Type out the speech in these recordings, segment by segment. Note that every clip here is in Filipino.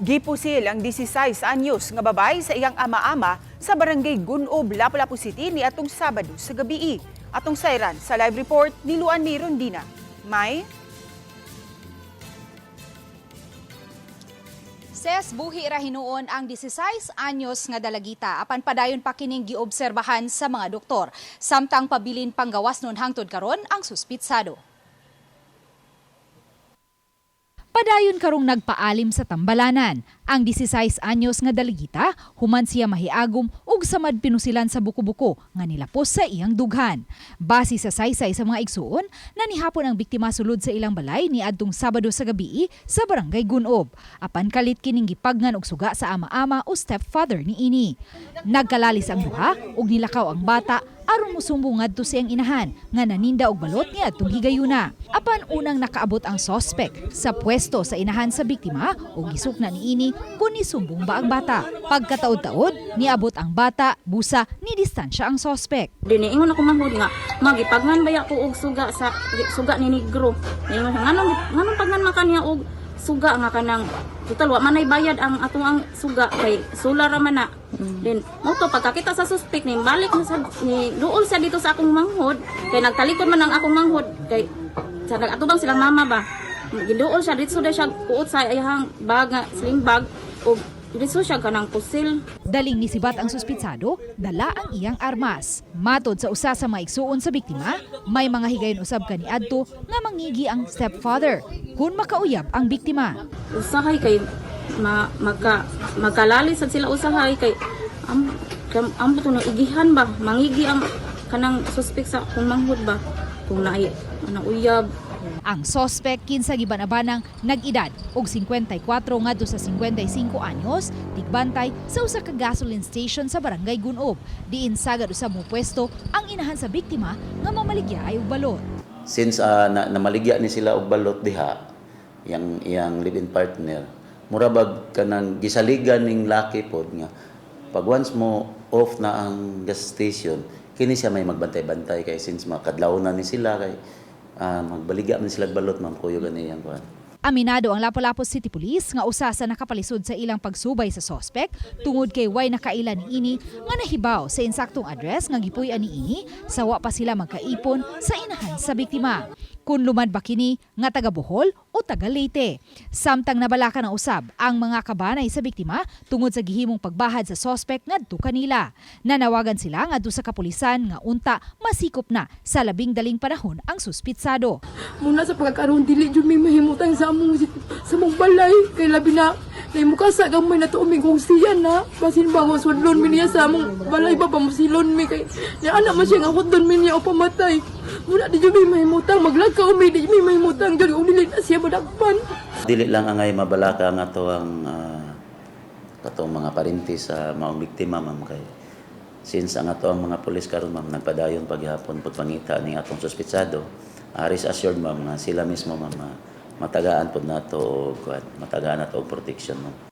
Gipusil ang 16 anyos nga babay sa iyang ama-ama sa barangay Gunob, Lapu-Lapu City ni atong Sabado sa gabi. Atong sayran sa live report ni Luan May Rondina. May Ses buhi ra hinuon ang 16 anyos nga dalagita apan padayon pa kining giobserbahan sa mga doktor samtang pabilin panggawas nun hangtod karon ang suspitsado. Padayon karong nagpaalim sa tambalanan. Ang 16 anyos nga dalagita, human siya mahiagom ug samad pinusilan sa buko-buko nga nilapos sa iyang dughan. Base sa saysay sa mga igsuon, nanihapon ang biktima sulod sa ilang balay ni adtong Sabado sa gabi sa barangay Gunob. Apan kalit kining gipagnan og suga sa ama-ama o stepfather ni ini. Nagkalalis ang duha ug nilakaw ang bata aron mosumbong ngadto siyang inahan nga naninda og balot ni adtong higayuna. Apan unang nakaabot ang suspect sa pwesto sa inahan sa biktima ug gisukna ni ini kung nisumbong ba ang bata. Pagkataod-taod, niabot ang bata, busa, ni distansya ang suspect. Diniingon ako manghud nga magipagnan baya ko og suga ni negro. Ingon nganong pagnan man kaniya og suga nga kanang total wa manay bayad ang atong ang suga kay solar man na. Then mo to pagkakita sa suspect ni balik na sa ni duol sa dito sa akong manghud kay nagtalikod man ang akong manghud kay sa nagatubang silang mama ba. Giduol siya dito siya kuot sa iyang bag nga sling bag o dito siya kanang pusil. Daling nisibat ang suspitsado, dala ang iyang armas. Matod sa usa sa mga igsuon sa biktima, may mga higayon usab kaniadto nga mangigi ang stepfather kung makauyab ang biktima. Usahay kay magkalali sad sila usahay kay ang buto na igihan ba mangigi ang kanang suspect sa kung manghud ba kung naay uyab. Ang suspect kinsa gibanabanang nag-edad og 54 ngadto sa 55 anyos, tigbantay sa usa ka gasoline station sa barangay Gunob. Diin sagad usab mo pwesto ang inahan sa biktima nga mamaligya ay og balot. Since namaligya ni sila og balot diha, iyang live-in partner, murabag kanang gisaligan ning laki pod nga pag once mo off na ang gas station, kini siya may magbantay-bantay kay since makadlaw na ni sila kay magbaligya man sila balot ma'am kuyo ganiyang kuan. Aminado ang Lapu-Lapu City Police nga usa sa nakapalisod sa ilang pagsubay sa suspect tungod kay way nakaila ni ini nga nahibaw sa insaktong address nga gipuy-an ni ini sa wa pa sila magkaipon sa inahan sa biktima. Kung lumad ba kini nga taga Bohol o taga Leyte. Samtang nabalakan ng usab ang mga kabanay sa biktima tungod sa gihimong pagbahad sa suspect ngadto kanila. Nanawagan sila ngadto sa kapulisan nga unta masikop na sa labing daling panahon ang suspitsado. Muna sa pagkakaroon dili jud may mahimutang sa among balay kay labi na mukasa gamay na to umigong siya na basin ba sudlon mi niya sa among balay ba pamusilon mi kay ya anak man siya nga hudon mi niya o pamatay. Muna di jud may mahimutang maglakaw mi di may mahimutang jud ug dili na siya madakpan. Dili lang angay mabalaka nga to ang katong mga parente sa maong biktima ma'am kay since ang ato ang mga pulis karon ma'am nagpadayon paghapon pagpangita ning atong suspitsado. Rest assured ma'am nga sila mismo ma'am matagaan pod nato og matagaan nato og protection ma'am.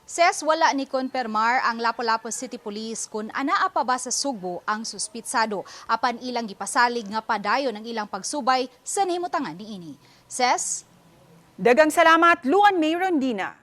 Ses wala ni konpermar ang Lapu-Lapu City Police kung anaa pa ba sa Sugbo ang suspitsado apan ilang gipasalig nga padayon ang ilang pagsubay sa nahimutangan niini. Ses, dagang salamat Luan May Rondina.